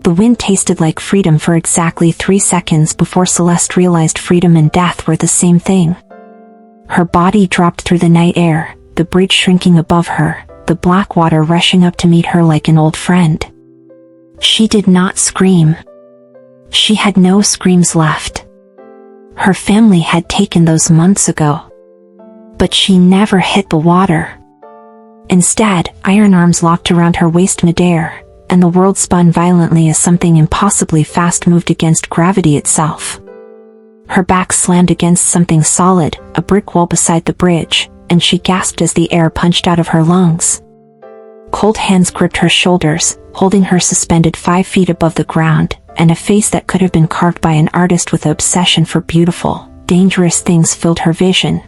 The wind tasted like freedom for exactly 3 seconds before Celeste realized freedom and death were the same thing. Her body dropped through the night air, the bridge shrinking above her, the black water rushing up to meet her like an old friend. She did not scream. She had no screams left. Her family had taken those months ago. But she never hit the water. Instead, iron arms locked around her waist midair, and the world spun violently as something impossibly fast moved against gravity itself. Her back slammed against something solid, a brick wall beside the bridge, and she gasped as the air punched out of her lungs. Cold hands gripped her shoulders, holding her suspended 5 feet above the ground, and a face that could have been carved by an artist with an obsession for beautiful, dangerous things filled her vision.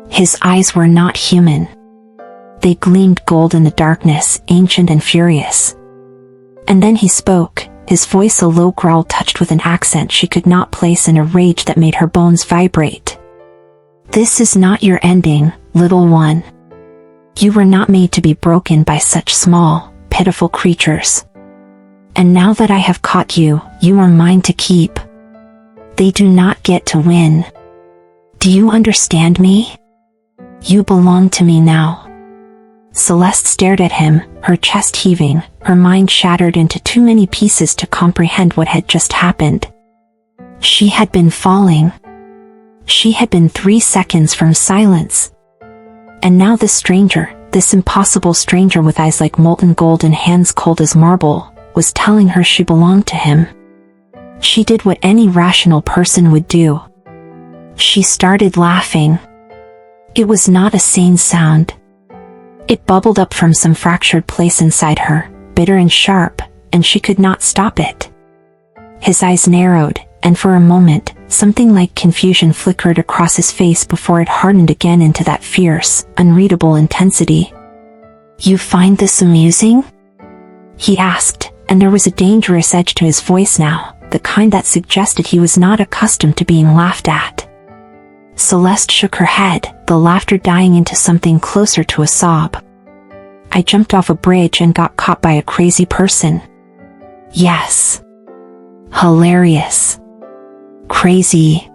His eyes were not human. They gleamed gold in the darkness, ancient and furious. And then he spoke, his voice a low growl touched with an accent she could not place in a rage that made her bones vibrate. "This is not your ending, little one. You were not made to be broken by such small, pitiful creatures. And now that I have caught you, you are mine to keep. They do not get to win. Do you understand me? You belong to me now." Celeste stared at him, her chest heaving, her mind shattered into too many pieces to comprehend what had just happened. She had been falling. She had been 3 seconds from silence. And now this stranger, this impossible stranger with eyes like molten gold and hands cold as marble, was telling her she belonged to him. She did what any rational person would do. She started laughing. It was not a sane sound. It bubbled up from some fractured place inside her, bitter and sharp, and she could not stop it. His eyes narrowed, and for a moment, something like confusion flickered across his face before it hardened again into that fierce, unreadable intensity. "You find this amusing?" he asked, and there was a dangerous edge to his voice now, the kind that suggested he was not accustomed to being laughed at. Celeste shook her head, the laughter dying into something closer to a sob. "I jumped off a bridge and got caught by a crazy person." "Yes. Hilarious. Crazy."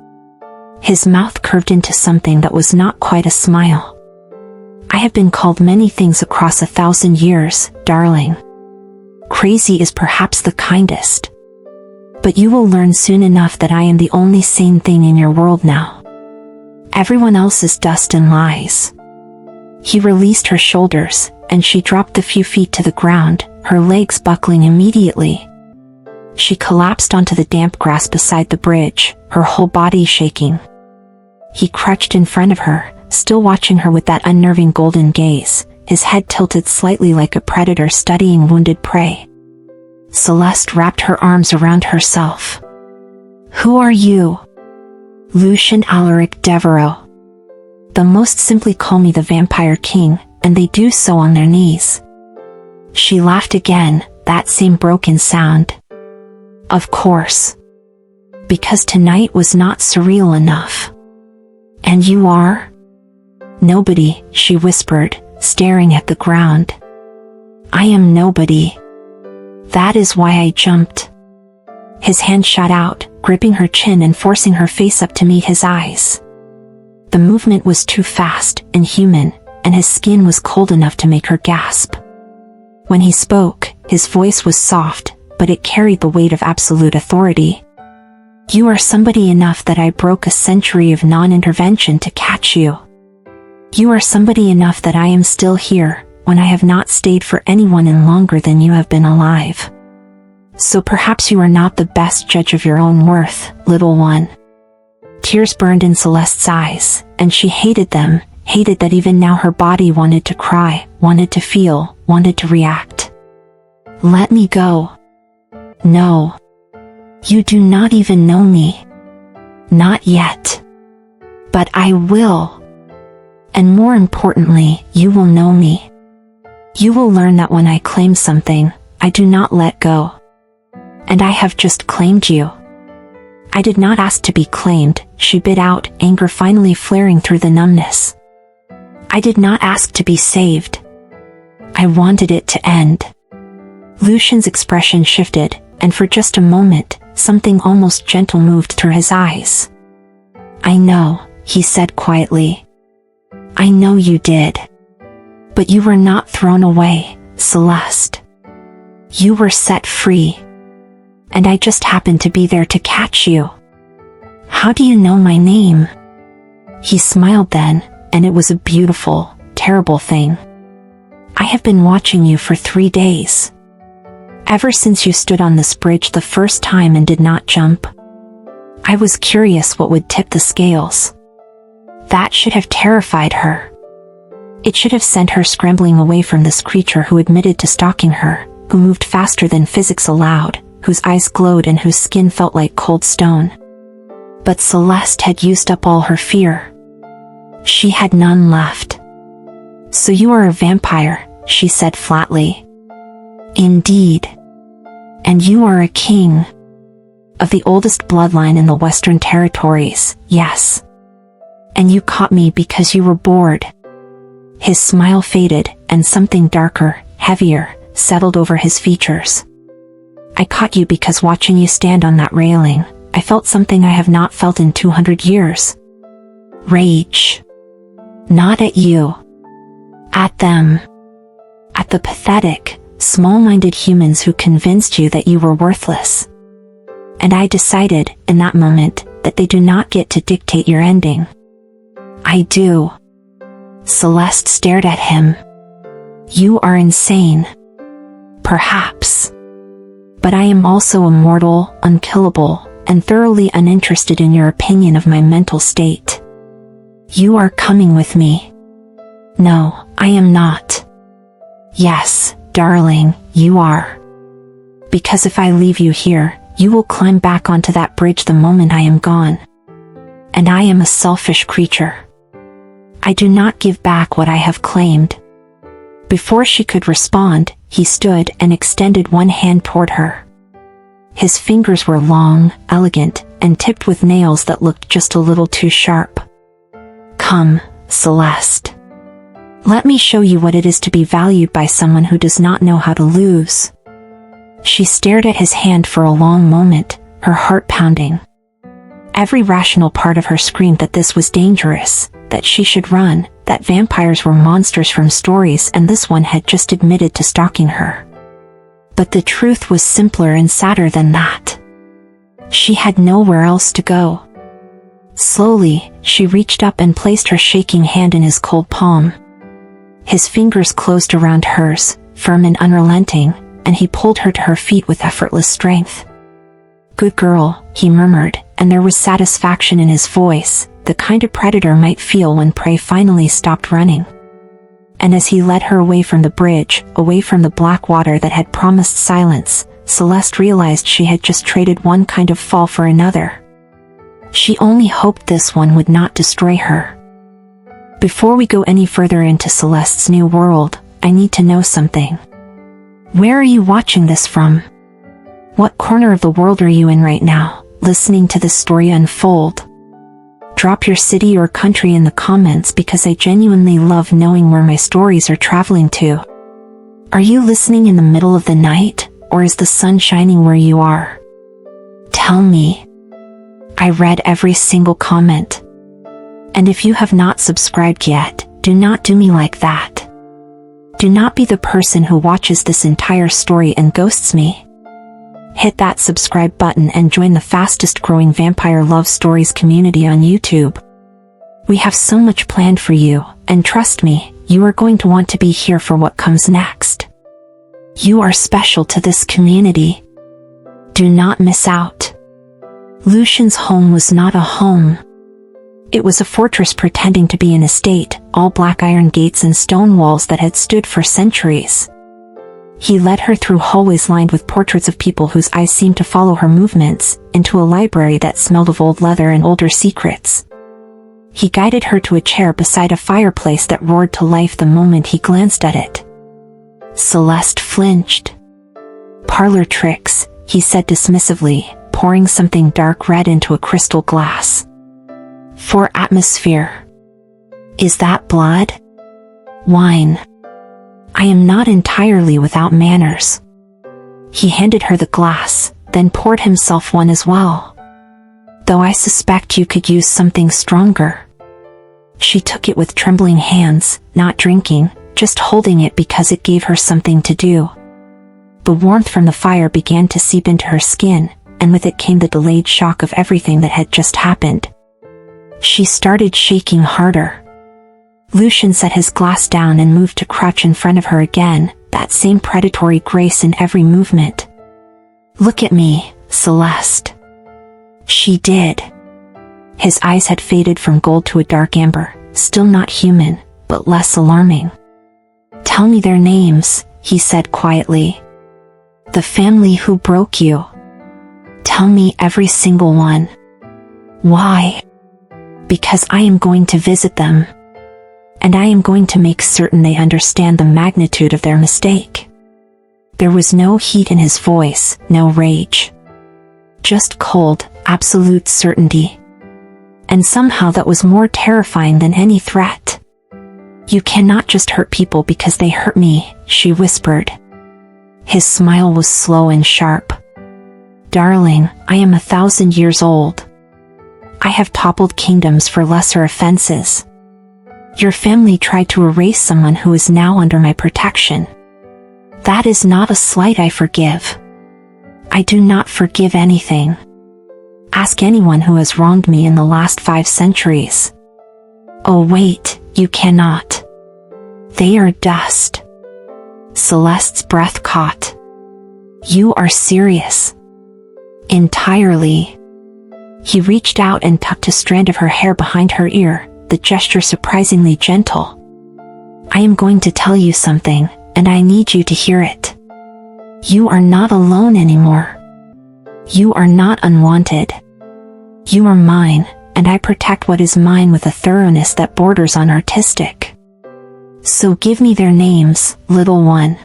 His mouth curved into something that was not quite a smile. "I have been called many things across 1,000 years, darling. Crazy is perhaps the kindest. But you will learn soon enough that I am the only sane thing in your world now. Everyone else is dust and lies." He released her shoulders, and she dropped the few feet to the ground, her legs buckling immediately. She collapsed onto the damp grass beside the bridge, her whole body shaking. He crouched in front of her, still watching her with that unnerving golden gaze, his head tilted slightly like a predator studying wounded prey. Celeste wrapped her arms around herself. "Who are you?" "Lucien Alaric Devereaux. The most simply call me the Vampire King, and they do so on their knees." She laughed again, that same broken sound. "Of course. Because tonight was not surreal enough." "And you are?" "Nobody," she whispered, staring at the ground. "I am nobody. That is why I jumped." His hand shot out, gripping her chin and forcing her face up to meet his eyes. The movement was too fast, inhuman, and his skin was cold enough to make her gasp. When he spoke, his voice was soft, but it carried the weight of absolute authority. "You are somebody enough that I broke a century of non-intervention to catch you. You are somebody enough that I am still here, when I have not stayed for anyone in longer than you have been alive. So perhaps you are not the best judge of your own worth, little one." Tears burned in Celeste's eyes, and she hated them, hated that even now her body wanted to cry, wanted to feel, wanted to react. "Let me go." "No. You do not even know me." "Not yet. But I will. And more importantly, you will know me. You will learn that when I claim something, I do not let go. And I have just claimed you." "I did not ask to be claimed," she bit out, anger finally flaring through the numbness. "I did not ask to be saved. I wanted it to end." Lucien's expression shifted, and for just a moment, something almost gentle moved through his eyes. "I know," he said quietly. "I know you did. But you were not thrown away, Celeste. You were set free. And I just happened to be there to catch you. How do you know my name?" He smiled then, and it was a beautiful, terrible thing. "I have been watching you for 3 days. Ever since you stood on this bridge the first time and did not jump. I was curious what would tip the scales." That should have terrified her. It should have sent her scrambling away from this creature who admitted to stalking her, who moved faster than physics allowed, whose eyes glowed and whose skin felt like cold stone. But Celeste had used up all her fear. She had none left. "So you are a vampire," she said flatly. "Indeed. And you are a king. Of the oldest bloodline in the Western Territories, yes. And you caught me because you were bored." His smile faded, and something darker, heavier, settled over his features. "I caught you because watching you stand on that railing, I felt something I have not felt in 200 years. Rage. Not at you. At them. At the pathetic, small-minded humans who convinced you that you were worthless. And I decided, in that moment, that they do not get to dictate your ending. I do." Celeste stared at him. "You are insane. Perhaps. But I am also immortal, unkillable, and thoroughly uninterested in your opinion of my mental state. You are coming with me." "No, I am not." "Yes, darling, you are. Because if I leave you here, you will climb back onto that bridge the moment I am gone. And I am a selfish creature. I do not give back what I have claimed." Before she could respond, he stood and extended one hand toward her. His fingers were long, elegant, and tipped with nails that looked just a little too sharp. "Come, Celeste. Let me show you what it is to be valued by someone who does not know how to lose." She stared at his hand for a long moment, her heart pounding. Every rational part of her screamed that this was dangerous, that she should run, that vampires were monsters from stories and this one had just admitted to stalking her. But the truth was simpler and sadder than that. She had nowhere else to go. Slowly, she reached up and placed her shaking hand in his cold palm. His fingers closed around hers, firm and unrelenting, and he pulled her to her feet with effortless strength. "Good girl," he murmured, and there was satisfaction in his voice, the kind a predator might feel when prey finally stopped running. And as he led her away from the bridge, away from the black water that had promised silence, Celeste realized she had just traded one kind of fall for another. She only hoped this one would not destroy her. Before we go any further into Celeste's new world, I need to know something. Where are you watching this from? What corner of the world are you in right now, listening to this story unfold? Drop your city or country in the comments because I genuinely love knowing where my stories are traveling to. Are you listening in the middle of the night, or is the sun shining where you are? Tell me. I read every single comment. And if you have not subscribed yet, do not do me like that. Do not be the person who watches this entire story and ghosts me. Hit that subscribe button and join the fastest growing vampire love stories community on YouTube. We have so much planned for you, and trust me, you are going to want to be here for what comes next. You are special to this community. Do not miss out. Lucian's home was not a home. It was a fortress pretending to be an estate, all black iron gates and stone walls that had stood for centuries. He led her through hallways lined with portraits of people whose eyes seemed to follow her movements, into a library that smelled of old leather and older secrets. He guided her to a chair beside a fireplace that roared to life the moment he glanced at it. Celeste flinched. "Parlor tricks," he said dismissively, pouring something dark red into a crystal glass. "For atmosphere." "Is that blood?" "Wine. I am not entirely without manners." He handed her the glass, then poured himself one as well. Though I suspect you could use something stronger. She took it with trembling hands, not drinking, just holding it because it gave her something to do. The warmth from the fire began to seep into her skin, and with it came the delayed shock of everything that had just happened. She started shaking harder. Lucian set his glass down and moved to crouch in front of her again, that same predatory grace in every movement. "Look at me, Celeste." She did. His eyes had faded from gold to a dark amber, still not human, but less alarming. "Tell me their names," he said quietly. "The family who broke you. Tell me every single one." "Why?" "Because I am going to visit them. And I am going to make certain they understand the magnitude of their mistake." There was no heat in his voice, no rage. Just cold, absolute certainty. And somehow that was more terrifying than any threat. "You cannot just hurt people because they hurt me," she whispered. His smile was slow and sharp. "Darling, I am 1,000 years old. I have toppled kingdoms for lesser offenses. Your family tried to erase someone who is now under my protection. That is not a slight I forgive. I do not forgive anything. Ask anyone who has wronged me in the last 5 centuries. Oh wait, you cannot. They are dust." Celeste's breath caught. "You are serious." "Entirely." He reached out and tucked a strand of her hair behind her ear, the gesture surprisingly gentle. "I am going to tell you something, and I need you to hear it. You are not alone anymore. You are not unwanted. You are mine, and I protect what is mine with a thoroughness that borders on artistic. So give me their names, little one.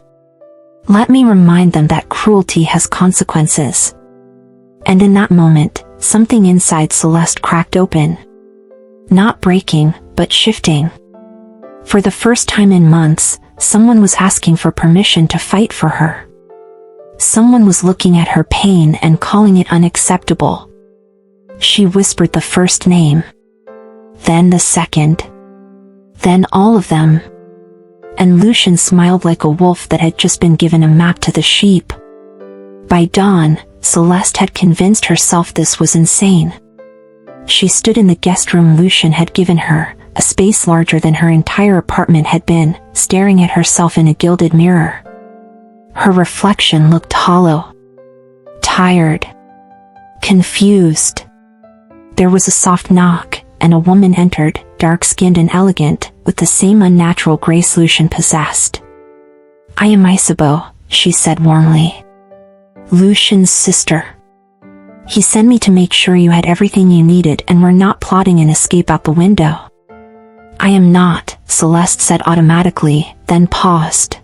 Let me remind them that cruelty has consequences." And in that moment, something inside Celeste cracked open. Not breaking, but shifting. For the first time in months, someone was asking for permission to fight for her. Someone was looking at her pain and calling it unacceptable. She whispered the first name. Then the second. Then all of them. And Lucian smiled like a wolf that had just been given a map to the sheep. By dawn, Celeste had convinced herself this was insane. She stood in the guest room Lucian had given her, a space larger than her entire apartment had been, staring at herself in a gilded mirror. Her reflection looked hollow. Tired. Confused. There was a soft knock, and a woman entered, dark-skinned and elegant, with the same unnatural grace Lucian possessed. "I am Isabeau," she said warmly. "Lucian's sister. He sent me to make sure you had everything you needed and were not plotting an escape out the window." "I am not," Celeste said automatically, then paused.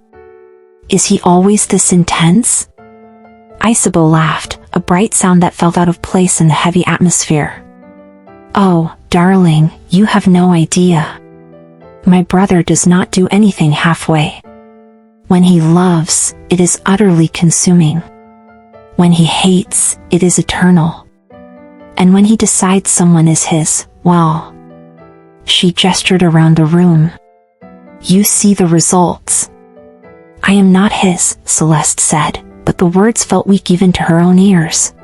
"Is he always this intense?" Isabeau laughed, a bright sound that felt out of place in the heavy atmosphere. "Oh, darling, you have no idea. My brother does not do anything halfway. When he loves, it is utterly consuming. When he hates, it is eternal. And when he decides someone is his, well..." She gestured around the room. "You see the results." "I am not his," Celeste said, but the words felt weak even to her own ears.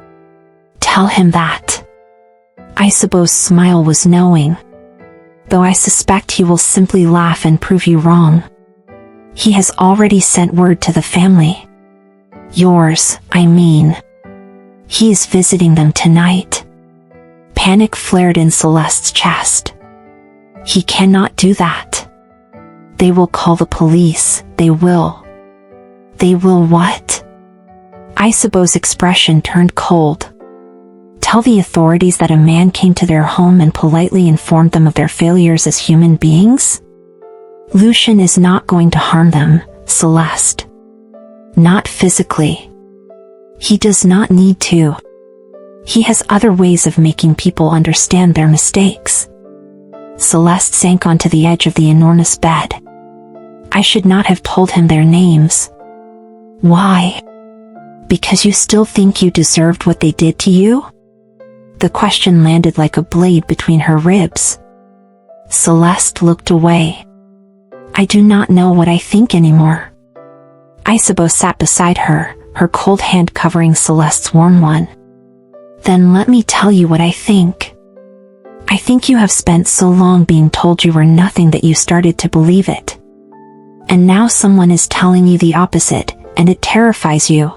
"Tell him that." Isabeau's smile was knowing. "Though I suspect he will simply laugh and prove you wrong. He has already sent word to the family. Yours, I mean. He is visiting them tonight." Panic flared in Celeste's chest. "He cannot do that. They will call the police, they will." "They will what?" Isabeau's expression turned cold. "Tell the authorities that a man came to their home and politely informed them of their failures as human beings? Lucian is not going to harm them, Celeste. Not physically. He does not need to. He has other ways of making people understand their mistakes." Celeste sank onto the edge of the enormous bed. "I should not have told him their names." "Why?" Because you still think you deserved what they did to you? The question landed like a blade between her ribs. Celeste looked away. I do not know what I think anymore. Isabeau sat beside her, her cold hand covering Celeste's warm one. Then let me tell you what I think. I think you have spent so long being told you were nothing that you started to believe it. And now someone is telling you the opposite, and it terrifies you.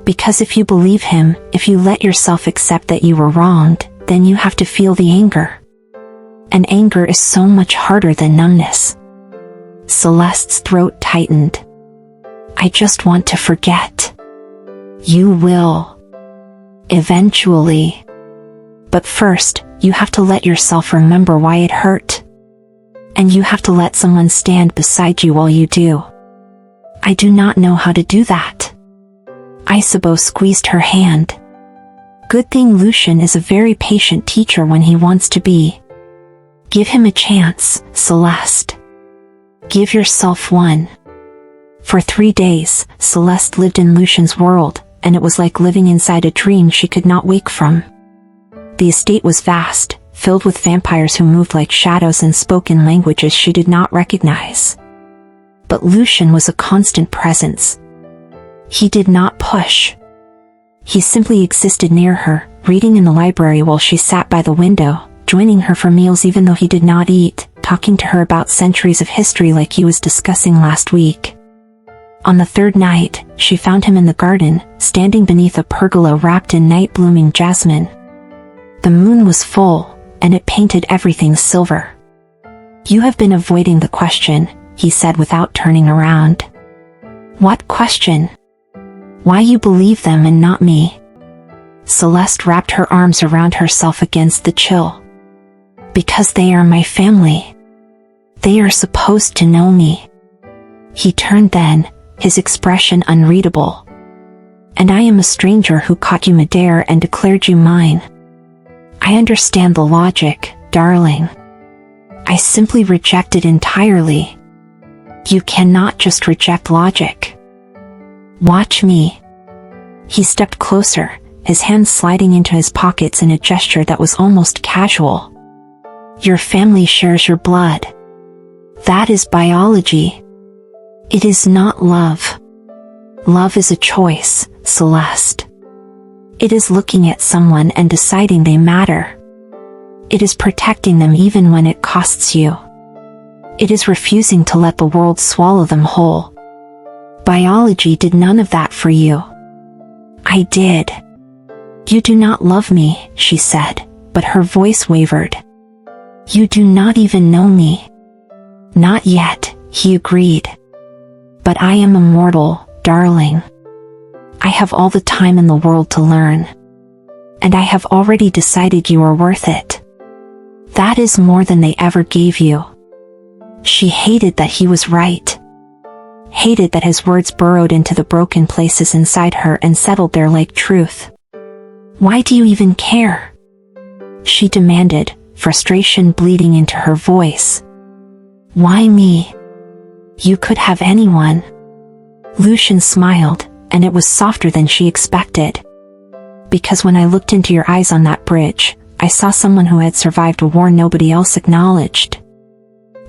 Because if you believe him, if you let yourself accept that you were wronged, then you have to feel the anger. And anger is so much harder than numbness. Celeste's throat tightened. I just want to forget. You will. Eventually. But first, you have to let yourself remember why it hurt. And you have to let someone stand beside you while you do. I do not know how to do that. Isabeau squeezed her hand. Good thing Lucien is a very patient teacher when he wants to be. Give him a chance, Celeste. Give yourself one. For 3 days, Celeste lived in Lucien's world, and it was like living inside a dream she could not wake from. The estate was vast, filled with vampires who moved like shadows and spoke in languages she did not recognize. But Lucien was a constant presence. He did not push. He simply existed near her, reading in the library while she sat by the window, joining her for meals even though he did not eat, talking to her about centuries of history like he was discussing last week. On the 3rd night, she found him in the garden, standing beneath a pergola wrapped in night-blooming jasmine. The moon was full, and it painted everything silver. You have been avoiding the question, he said without turning around. What question? Why you believe them and not me? Celeste wrapped her arms around herself against the chill. Because they are my family. They are supposed to know me. He turned then, his expression unreadable. And I am a stranger who caught you Midair and declared you mine. I understand the logic, darling. I simply reject it entirely. You cannot just reject logic. Watch me. He stepped closer, his hands sliding into his pockets in a gesture that was almost casual. Your family shares your blood. That is biology. It is not love. Love is a choice, Celeste. It is looking at someone and deciding they matter. It is protecting them even when it costs you. It is refusing to let the world swallow them whole. Biology did none of that for you. I did. You do not love me, she said, but her voice wavered. You do not even know me. Not yet, he agreed. But I am immortal, darling. I have all the time in the world to learn. And I have already decided you are worth it. That is more than they ever gave you. She hated that he was right. Hated that his words burrowed into the broken places inside her and settled there like truth. Why do you even care? She demanded, frustration bleeding into her voice. Why me? You could have anyone. Lucien smiled, and it was softer than she expected. Because when I looked into your eyes on that bridge, I saw someone who had survived a war nobody else acknowledged.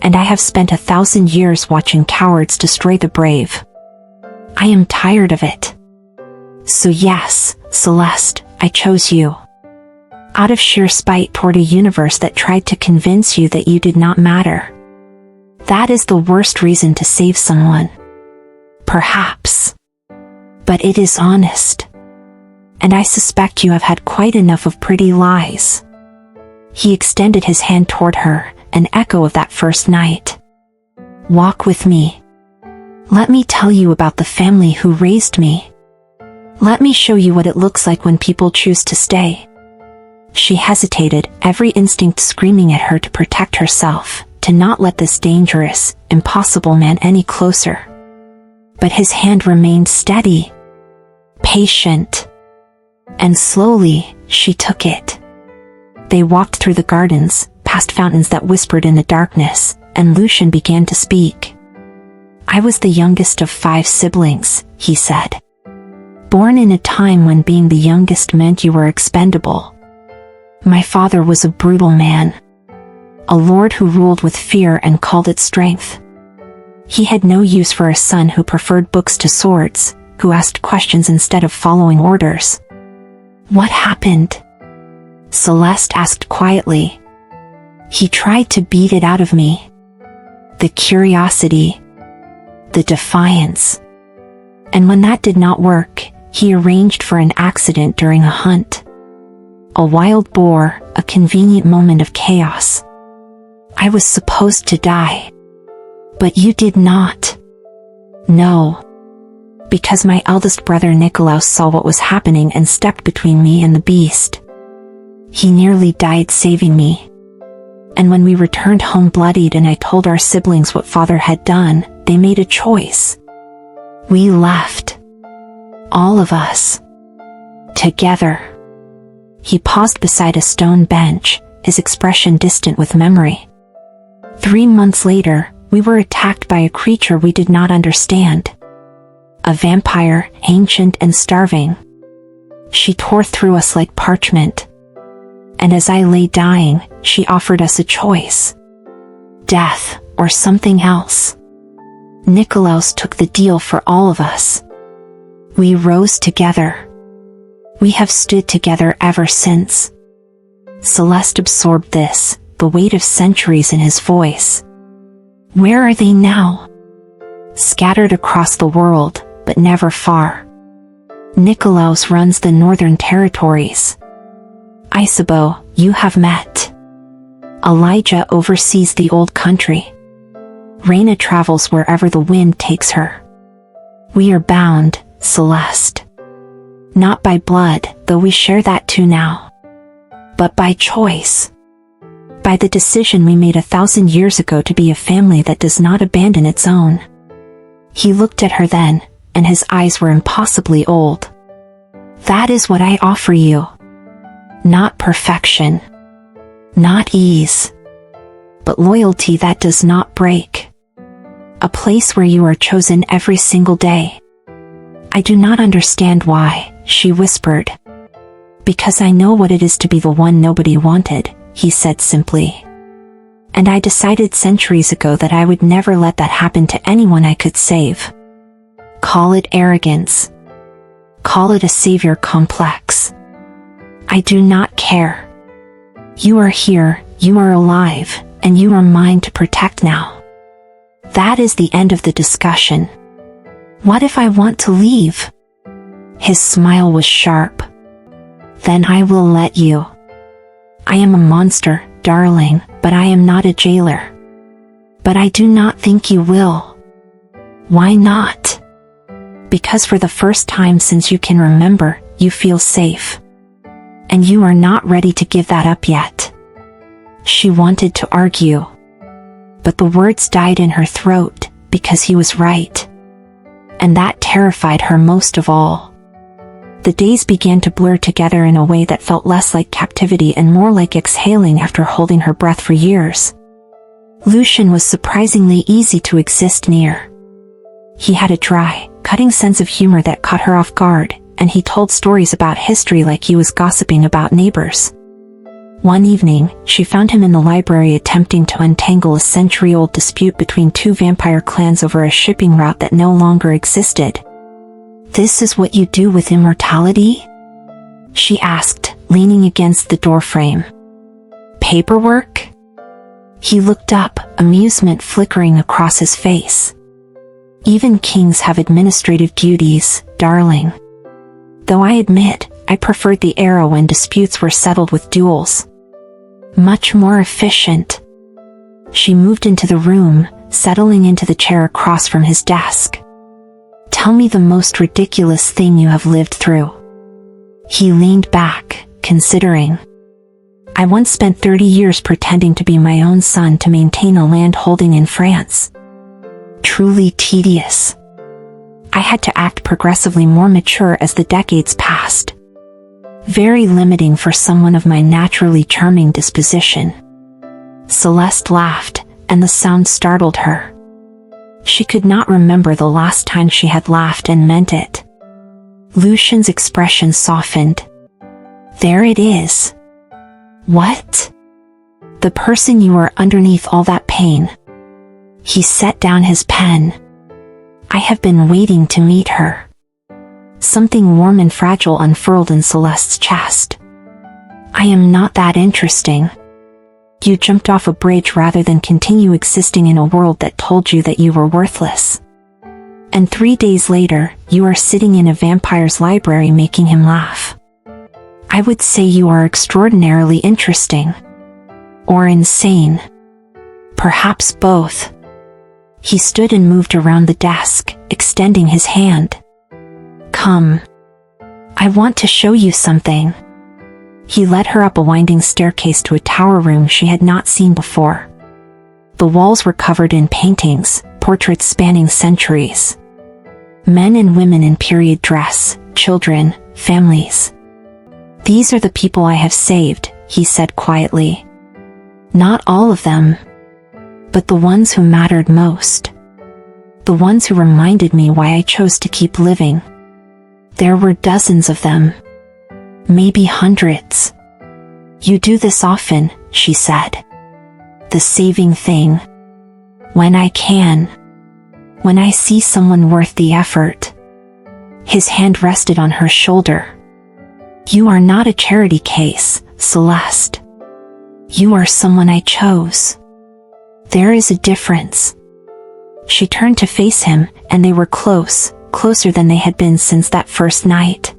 And I have spent 1,000 years watching cowards destroy the brave. I am tired of it. So yes, Celeste, I chose you. Out of sheer spite toward a universe that tried to convince you that you did not matter. That is the worst reason to save someone. Perhaps. But it is honest. And I suspect you have had quite enough of pretty lies. He extended his hand toward her, an echo of that first night. Walk with me. Let me tell you about the family who raised me. Let me show you what it looks like when people choose to stay. She hesitated, every instinct screaming at her to protect herself, to not let this dangerous, impossible man any closer. But his hand remained steady. Patient. And slowly, she took it. They walked through the gardens, past fountains that whispered in the darkness, and Lucien began to speak. I was the youngest of 5 siblings, he said. Born in a time when being the youngest meant you were expendable. My father was a brutal man. A lord who ruled with fear and called it strength. He had no use for a son who preferred books to swords, who asked questions instead of following orders. What happened? Celeste asked quietly. He tried to beat it out of me. The curiosity. The defiance. And when that did not work, he arranged for an accident during a hunt. A wild boar, a convenient moment of chaos. I was supposed to die. But you did not. No. Because my eldest brother Nicolaus saw what was happening and stepped between me and the beast. He nearly died saving me. And when we returned home bloodied and I told our siblings what father had done, they made a choice. We left. All of us. Together. He paused beside a stone bench, his expression distant with memory. 3 months later, we were attacked by a creature we did not understand. A vampire, ancient and starving. She tore through us like parchment. And as I lay dying, she offered us a choice. Death, or something else. Nicolaus took the deal for all of us. We rose together. We have stood together ever since. Celeste absorbed this, the weight of centuries in his voice. Where are they now? Scattered across the world, but never far. Nicolaus runs the northern territories. Isabeau, you have met. Elijah oversees the old country. Reina travels wherever the wind takes her. We are bound, Celeste. Not by blood, though we share that too now. But by choice. By the decision we made 1,000 years ago to be a family that does not abandon its own. He looked at her then, and his eyes were impossibly old. That is what I offer you. Not perfection. Not ease. But loyalty that does not break. A place where you are chosen every single day. I do not understand why, she whispered. Because I know what it is to be the one nobody wanted, he said simply. And I decided centuries ago that I would never let that happen to anyone I could save. Call it arrogance. Call it a savior complex. I do not care. You are here, you are alive, and you are mine to protect now. That is the end of the discussion. What if I want to leave? His smile was sharp. Then I will let you. I am a monster, darling, but I am not a jailer. But I do not think you will. Why not? Because for the first time since you can remember, you feel safe. And you are not ready to give that up yet. She wanted to argue. But the words died in her throat, because he was right. And that terrified her most of all. The days began to blur together in a way that felt less like captivity and more like exhaling after holding her breath for years. Lucien was surprisingly easy to exist near. He had a dry, cutting sense of humor that caught her off guard, and he told stories about history like he was gossiping about neighbors. One evening, she found him in the library attempting to untangle a century-old dispute between two vampire clans over a shipping route that no longer existed. This is what you do with immortality? She asked, leaning against the doorframe. Paperwork? He looked up, amusement flickering across his face. Even kings have administrative duties, darling. Though I admit, I preferred the era when disputes were settled with duels. Much more efficient. She moved into the room, settling into the chair across from his desk. Tell me the most ridiculous thing you have lived through. He leaned back, considering. I once spent 30 years pretending to be my own son to maintain a land holding in France. Truly tedious. I had to act progressively more mature as the decades passed. Very limiting for someone of my naturally charming disposition. Celeste laughed, and the sound startled her. She could not remember the last time she had laughed and meant it. Lucian's expression softened. There it is. What? The person you were underneath all that pain. He set down his pen. I have been waiting to meet her. Something warm and fragile unfurled in Celeste's chest. I am not that interesting. You jumped off a bridge rather than continue existing in a world that told you that you were worthless. And 3 days later, you are sitting in a vampire's library making him laugh. I would say you are extraordinarily interesting. Or insane. Perhaps both. He stood and moved around the desk, extending his hand. Come. I want to show you something. He led her up a winding staircase to a tower room she had not seen before. The walls were covered in paintings, portraits spanning centuries. Men and women in period dress, children, families. These are the people I have saved, he said quietly. Not all of them, but the ones who mattered most. The ones who reminded me why I chose to keep living. There were dozens of them. Maybe hundreds. You do this often, she said. The saving thing. When I can. When I see someone worth the effort. His hand rested on her shoulder. You are not a charity case, Celeste. You are someone I chose. There is a difference. She turned to face him, and they were close, closer than they had been since that first night.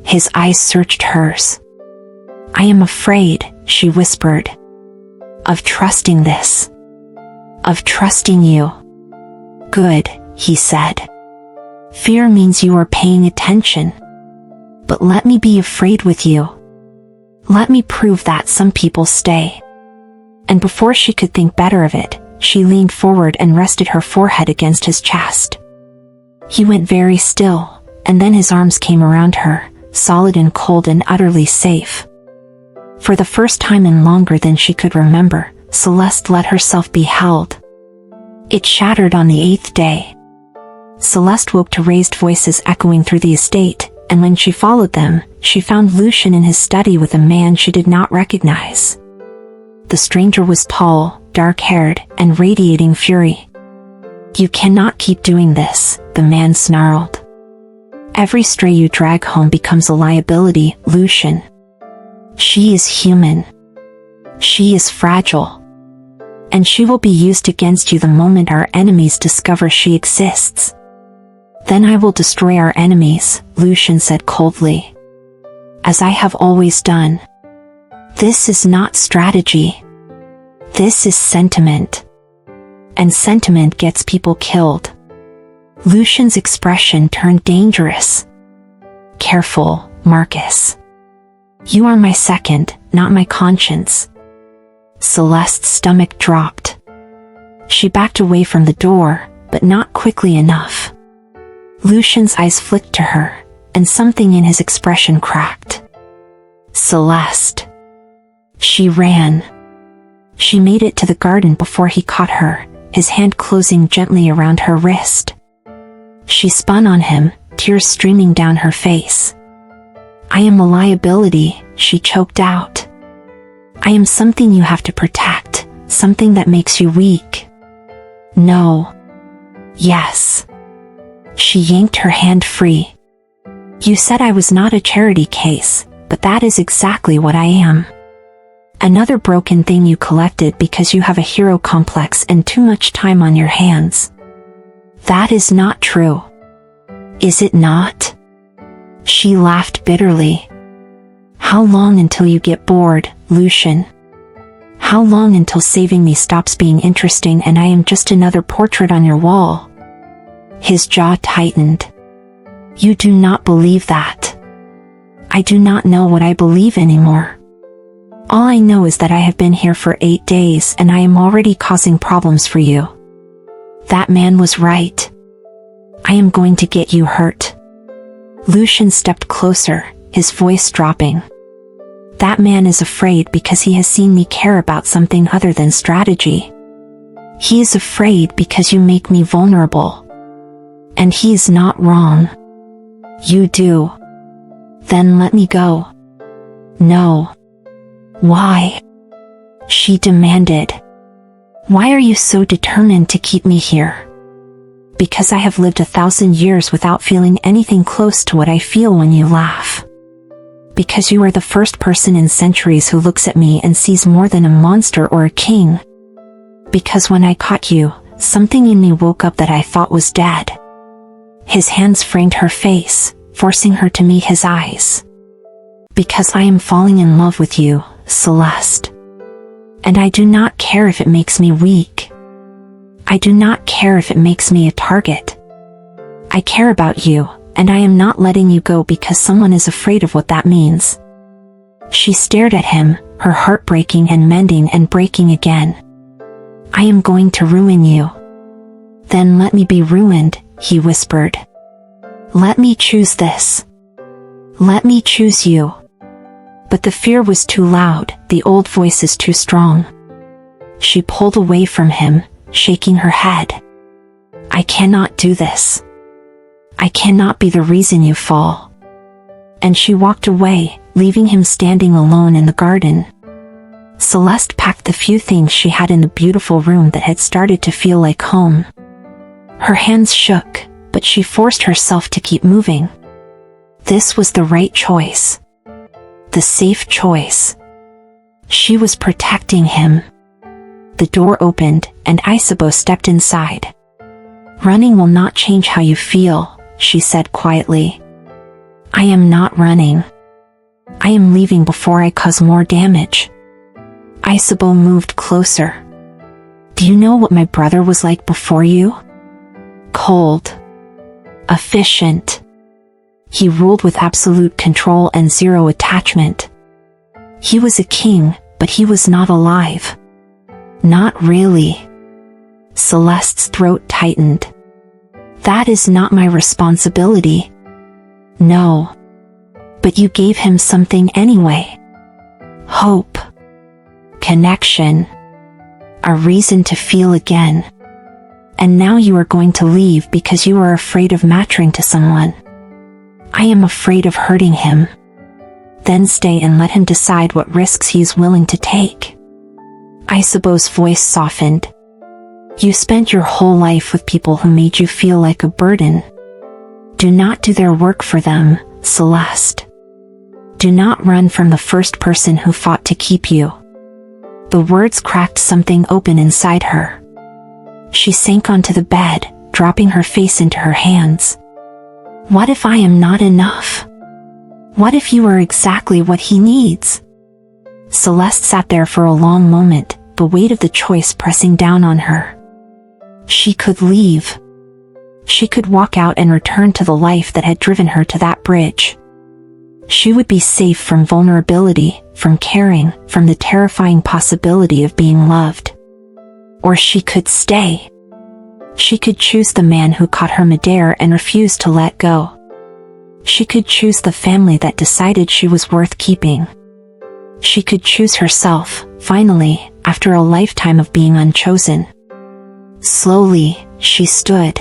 His eyes searched hers. I am afraid, she whispered. Of trusting this. Of trusting you. Good, he said. Fear means you are paying attention. But let me be afraid with you. Let me prove that some people stay. And before she could think better of it, she leaned forward and rested her forehead against his chest. He went very still, and then his arms came around her, solid and cold and utterly safe. For the first time in longer than she could remember, Celeste let herself be held. It shattered on the 8th day. Celeste woke to raised voices echoing through the estate, and when she followed them, she found Lucian in his study with a man she did not recognize. The stranger was tall, dark-haired, and radiating fury. You cannot keep doing this, the man snarled. Every stray you drag home becomes a liability, Lucian. She is human. She is fragile. And she will be used against you the moment our enemies discover she exists. Then I will destroy our enemies, Lucian said coldly. As I have always done. This is not strategy. This is sentiment. And sentiment gets people killed. Lucian's expression turned dangerous. Careful, Marcus. You are my second, not my conscience. Celeste's stomach dropped. She backed away from the door, but not quickly enough. Lucian's eyes flicked to her, and something in his expression cracked. Celeste. She ran. She made it to the garden before he caught her, his hand closing gently around her wrist. She spun on him, tears streaming down her face. I am a liability, she choked out. I am something you have to protect, something that makes you weak. No. Yes. She yanked her hand free. You said I was not a charity case, but that is exactly what I am. Another broken thing you collected because you have a hero complex and too much time on your hands. That is not true. Is it not? She laughed bitterly. How long until you get bored, Lucian? How long until saving me stops being interesting and I am just another portrait on your wall? His jaw tightened. You do not believe that. I do not know what I believe anymore. All I know is that I have been here for 8 days and I am already causing problems for you. That man was right. I am going to get you hurt. Lucian stepped closer, his voice dropping. That man is afraid because he has seen me care about something other than strategy. He is afraid because you make me vulnerable. And he is not wrong. You do. Then let me go. No. Why? She demanded. Why are you so determined to keep me here? Because I have lived 1,000 years without feeling anything close to what I feel when you laugh. Because you are the first person in centuries who looks at me and sees more than a monster or a king. Because when I caught you, something in me woke up that I thought was dead. His hands framed her face, forcing her to meet his eyes. Because I am falling in love with you, Celeste. And I do not care if it makes me weak. I do not care if it makes me a target. I care about you, and I am not letting you go because someone is afraid of what that means. She stared at him, her heart breaking and mending and breaking again. I am going to ruin you. Then let me be ruined, he whispered. Let me choose this. Let me choose you. But the fear was too loud, the old voices too strong. She pulled away from him, shaking her head. I cannot do this. I cannot be the reason you fall. And she walked away, leaving him standing alone in the garden. Celeste packed the few things she had in the beautiful room that had started to feel like home. Her hands shook, but she forced herself to keep moving. This was the right choice. The safe choice. She was protecting him. The door opened, and Isabeau stepped inside. Running will not change how you feel, she said quietly. I am not running. I am leaving before I cause more damage. Isabeau moved closer. Do you know what my brother was like before you? Cold. Efficient. He ruled with absolute control and zero attachment. He was a king, but he was not alive. Not really. Celeste's throat tightened. That is not my responsibility. No. But you gave him something anyway. Hope. Connection. A reason to feel again. And now you are going to leave because you are afraid of matching to someone. I am afraid of hurting him. Then stay and let him decide what risks he is willing to take. Isabeau's voice softened. You spent your whole life with people who made you feel like a burden. Do not do their work for them, Celeste. Do not run from the first person who fought to keep you. The words cracked something open inside her. She sank onto the bed, dropping her face into her hands. What if I am not enough? What if you are exactly what he needs? Celeste sat there for a long moment, the weight of the choice pressing down on her. She could leave. She could walk out and return to the life that had driven her to that bridge. She would be safe from vulnerability, from caring, from the terrifying possibility of being loved. Or she could stay. She could choose the man who caught her Midair and refused to let go. She could choose the family that decided she was worth keeping. She could choose herself, finally, after a lifetime of being unchosen. Slowly, she stood.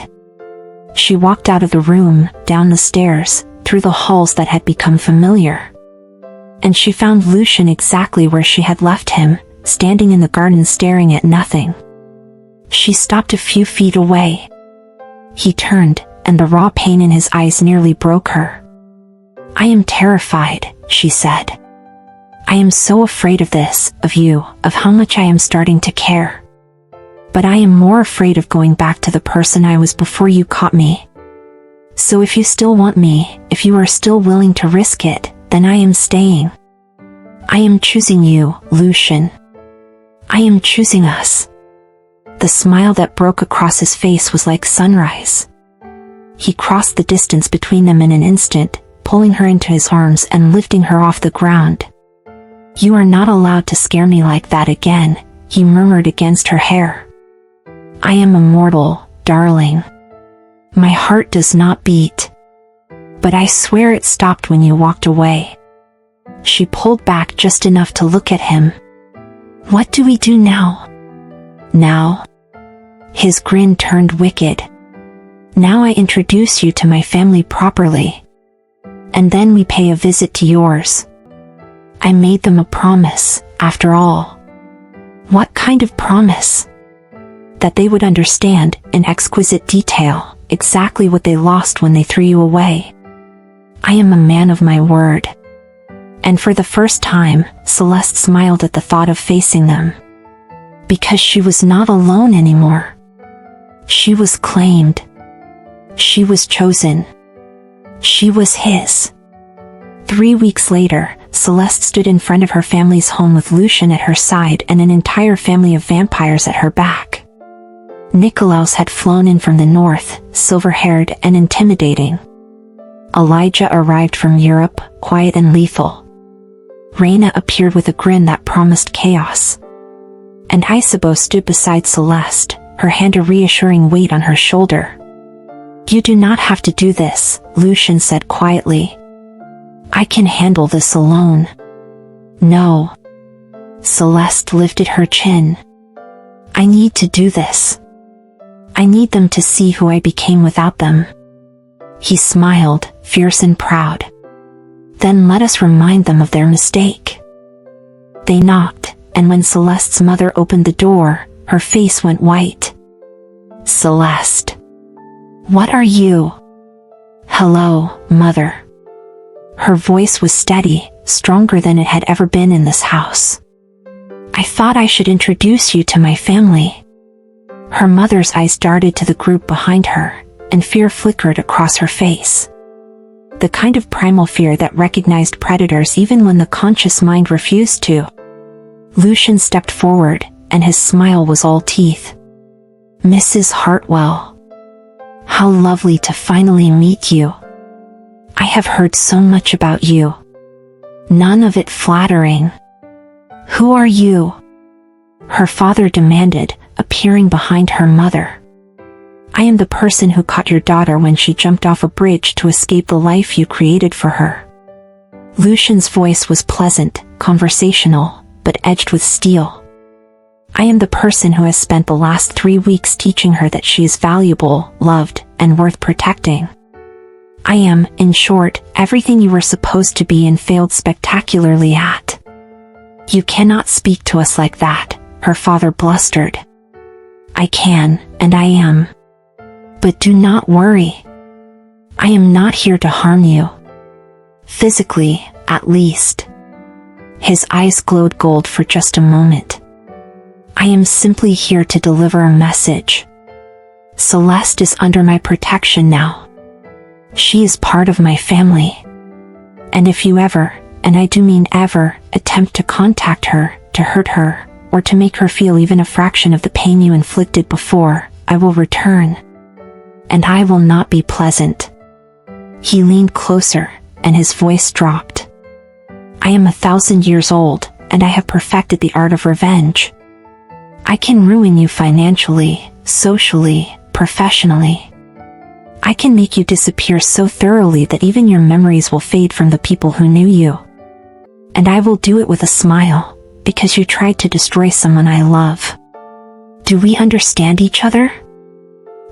She walked out of the room, down the stairs, through the halls that had become familiar. And she found Lucien exactly where she had left him, standing in the garden staring at nothing. She stopped a few feet away. He turned, and the raw pain in his eyes nearly broke her. I am terrified, she said. I am so afraid of this, of you, of how much I am starting to care. But I am more afraid of going back to the person I was before you caught me. So if you still want me, if you are still willing to risk it, then I am staying. I am choosing you, Lucien. I am choosing us. The smile that broke across his face was like sunrise. He crossed the distance between them in an instant, pulling her into his arms and lifting her off the ground. You are not allowed to scare me like that again, he murmured against her hair. I am immortal, darling. My heart does not beat. But I swear it stopped when you walked away. She pulled back just enough to look at him. What do we do now? Now? His grin turned wicked. Now I introduce you to my family properly. And then we pay a visit to yours. I made them a promise, after all. What kind of promise? That they would understand, in exquisite detail, exactly what they lost when they threw you away. I am a man of my word. And for the first time, Celeste smiled at the thought of facing them. Because she was not alone anymore. She was claimed. She was chosen. She was his. 3 weeks later, Celeste stood in front of her family's home with Lucian at her side and an entire family of vampires at her back. Nikolaus had flown in from the north, silver-haired and intimidating. Elijah arrived from Europe, quiet and lethal. Reina appeared with a grin that promised chaos. And Isabeau stood beside Celeste, her hand a reassuring weight on her shoulder. You do not have to do this, Lucian said quietly. I can handle this alone. No. Celeste lifted her chin. I need to do this. I need them to see who I became without them. He smiled, fierce and proud. Then let us remind them of their mistake. They knocked, and when Celeste's mother opened the door, her face went white. Celeste. What are you? Hello, mother. Her voice was steady, stronger than it had ever been in this house. I thought I should introduce you to my family. Her mother's eyes darted to the group behind her, and fear flickered across her face. The kind of primal fear that recognized predators even when the conscious mind refused to. Lucian stepped forward, and his smile was all teeth. Mrs. Hartwell. How lovely to finally meet you. I have heard so much about you. None of it flattering. Who are you? Her father demanded, appearing behind her mother. I am the person who caught your daughter when she jumped off a bridge to escape the life you created for her. Lucian's voice was pleasant, conversational, but edged with steel. I am the person who has spent the last 3 weeks teaching her that she is valuable, loved, and worth protecting. I am, in short, everything you were supposed to be and failed spectacularly at. You cannot speak to us like that, her father blustered. I can, and I am. But do not worry. I am not here to harm you. Physically, at least. His eyes glowed gold for just a moment. I am simply here to deliver a message. Celeste is under my protection now. She is part of my family. And if you ever, and I do mean ever, attempt to contact her, to hurt her, or to make her feel even a fraction of the pain you inflicted before, I will return. And I will not be pleasant. He leaned closer, and his voice dropped. I am 1,000 years old, and I have perfected the art of revenge. I can ruin you financially, socially, professionally. I can make you disappear so thoroughly that even your memories will fade from the people who knew you. And I will do it with a smile, because you tried to destroy someone I love. Do we understand each other?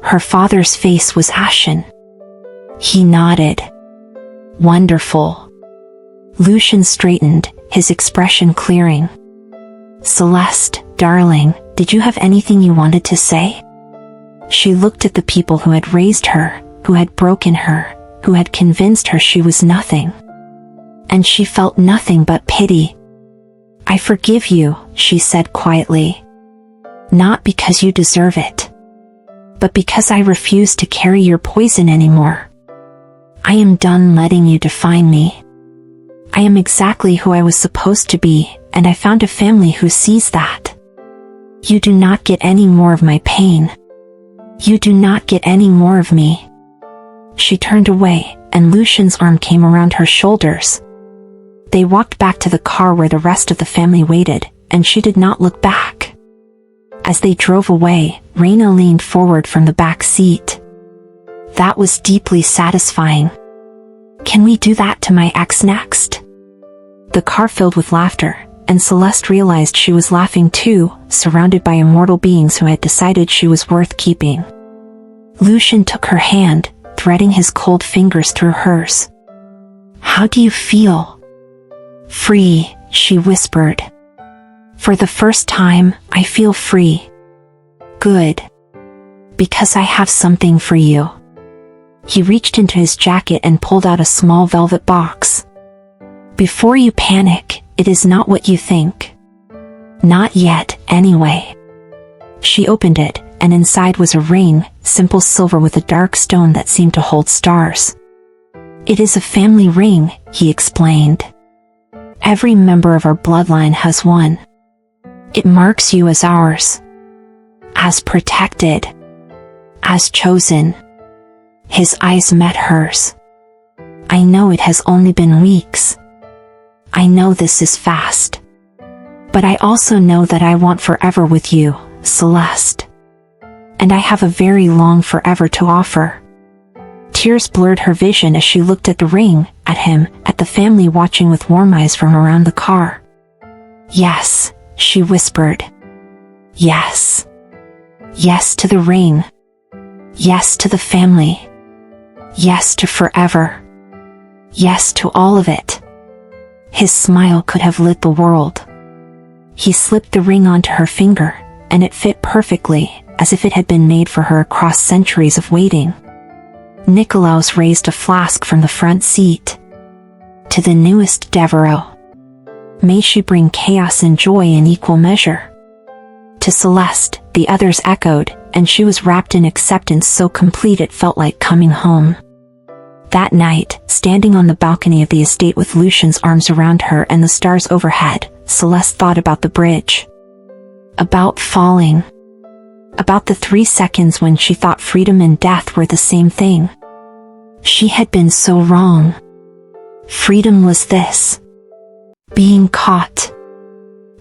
Her father's face was ashen. He nodded. Wonderful. Lucian straightened, his expression clearing. Celeste, darling, did you have anything you wanted to say? She looked at the people who had raised her, who had broken her, who had convinced her she was nothing. And she felt nothing but pity. I forgive you, she said quietly. Not because you deserve it. But because I refuse to carry your poison anymore. I am done letting you define me. I am exactly who I was supposed to be, and I found a family who sees that. You do not get any more of my pain. You do not get any more of me. She turned away, and Lucian's arm came around her shoulders. They walked back to the car where the rest of the family waited, and she did not look back. As they drove away, Reina leaned forward from the back seat. That was deeply satisfying. Can we do that to my ex next? The car filled with laughter, and Celeste realized she was laughing too, surrounded by immortal beings who had decided she was worth keeping. Lucian took her hand, threading his cold fingers through hers. How do you feel? Free, she whispered. For the first time, I feel free. Good. Because I have something for you. He reached into his jacket and pulled out a small velvet box. Before you panic, it is not what you think. Not yet, anyway. She opened it, and inside was a ring, simple silver with a dark stone that seemed to hold stars. It is a family ring, he explained. Every member of our bloodline has one. It marks you as ours. As protected. As chosen. His eyes met hers. I know it has only been weeks. I know this is fast. But I also know that I want forever with you, Celeste. And I have a very long forever to offer. Tears blurred her vision as she looked at the ring, at him, at the family watching with warm eyes from around the car. Yes, she whispered. Yes. Yes to the ring. Yes to the family. Yes to forever. Yes to all of it. His smile could have lit the world. He slipped the ring onto her finger, and it fit perfectly, as if it had been made for her across centuries of waiting. Nikolaus raised a flask from the front seat. To the newest Devereaux. May she bring chaos and joy in equal measure. To Celeste, the others echoed, and she was wrapped in acceptance so complete it felt like coming home. That night, standing on the balcony of the estate with Lucian's arms around her and the stars overhead, Celeste thought about the bridge. About falling. About the 3 seconds when she thought freedom and death were the same thing. She had been so wrong. Freedom was this. Being caught.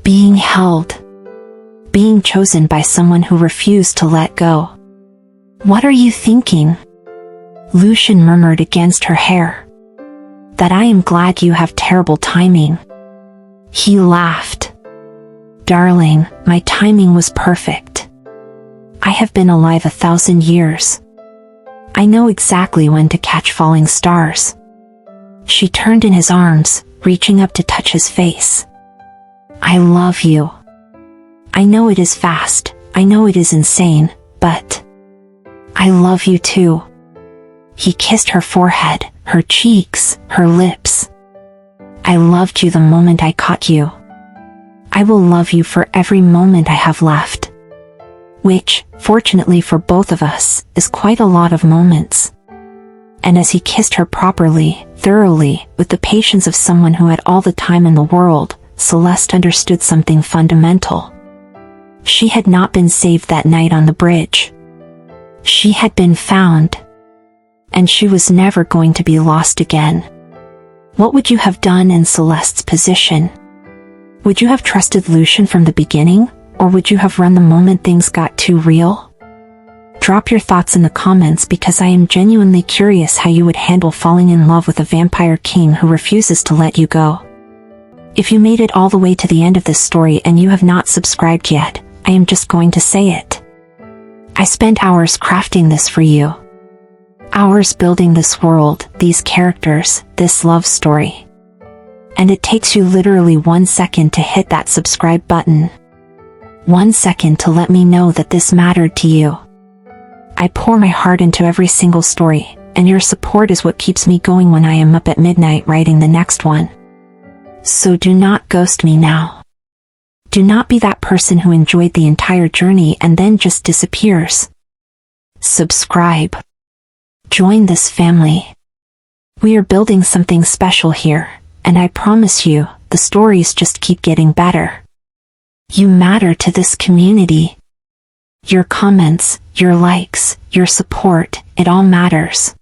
Being held. Being chosen by someone who refused to let go. What are you thinking? Lucian murmured against her hair. That I am glad you have terrible timing. He laughed. Darling, my timing was perfect. I have been alive 1,000 years. I know exactly when to catch falling stars. She turned in his arms, reaching up to touch his face. I love you. I know it is fast, I know it is insane, but I love you too. He kissed her forehead, her cheeks, her lips. I loved you the moment I caught you. I will love you for every moment I have left. Which, fortunately for both of us, is quite a lot of moments. And as he kissed her properly, thoroughly, with the patience of someone who had all the time in the world, Celeste understood something fundamental. She had not been saved that night on the bridge. She had been found. And she was never going to be lost again. What would you have done in Celeste's position? Would you have trusted Lucian from the beginning, or would you have run the moment things got too real? Drop your thoughts in the comments because I am genuinely curious how you would handle falling in love with a vampire king who refuses to let you go. If you made it all the way to the end of this story and you have not subscribed yet, I am just going to say it. I spent hours crafting this for you. Hours building this world, these characters, this love story. And it takes you literally 1 second to hit that subscribe button. 1 second to let me know that this mattered to you. I pour my heart into every single story, and your support is what keeps me going when I am up at midnight writing the next one. So do not ghost me now. Do not be that person who enjoyed the entire journey and then just disappears. Subscribe. Join this family. We are building something special here, and I promise you, the stories just keep getting better. You matter to this community. Your comments, your likes, your support, it all matters.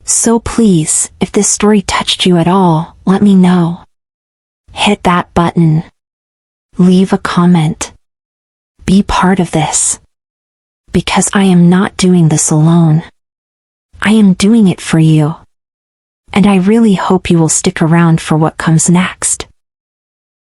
So please, if this story touched you at all, let me know. Hit that button. Leave a comment. Be part of this. Because I am not doing this alone. I am doing it for you. And I really hope you will stick around for what comes next.